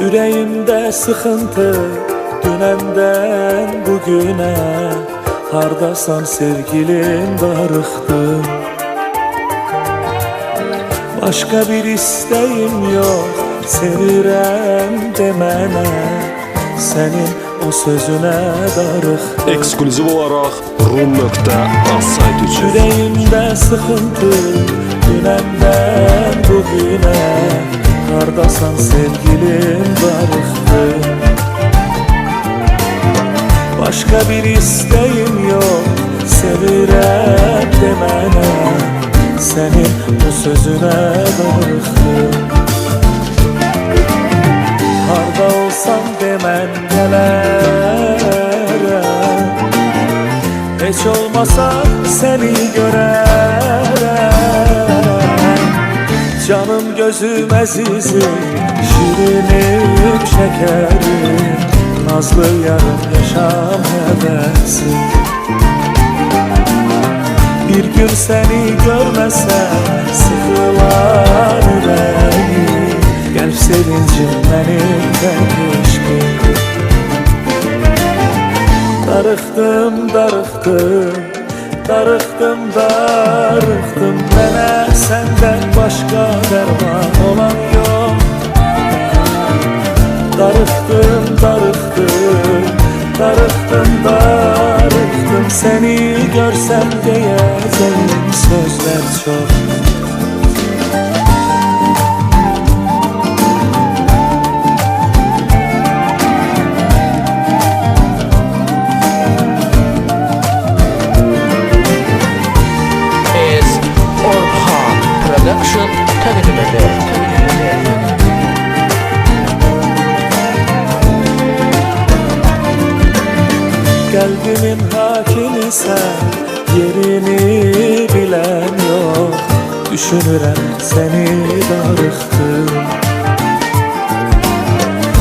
Yüreğimde sıkıntı dünenden bugüne. Hardasan sevgilim darıxdım. Başka bir isteğim yok, sevirəm demene. Senin o sözüne darıxdım. Ekskluziv olarak rum.az sayt üçün. Yüreğimde sıkıntı dünenden bugüne. Hardasan sevgilim darıxdım. Başka bir isteğim yok, sevirəm demene. Senin bu sözüne darıxdım. Harda olsam demən gələrəm. Heç olmasa seni görərəm. Canım gözüm əzizim, şirinim şekerim. Nazlı yarım yaşam həvəsim. Bir gün seni görmesem sıkılar yüreğim. Gəlb sevincim benim tek eşkim. Darıxdım, darıxdım, darıxdım, darıxdım. Mənə səndən başqa dərman olan yox. Darıxdım, darıxdım, darıxdım, darıxdım. Seni görsem diyeceğim sözler çok. Orhan Production təqdim edir. Kalbimin hakimi sen, yerini bilen yok. Düşünürəm seni darıxdım.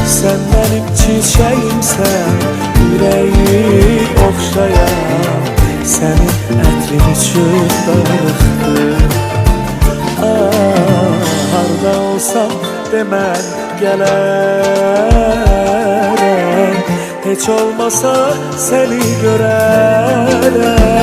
Sen benim çiçeğimsen, yüreği okşayan. Senin ətrin üçün darıxdım. Harda olsam demən gələrəm. Heç olmasa seni görərəm.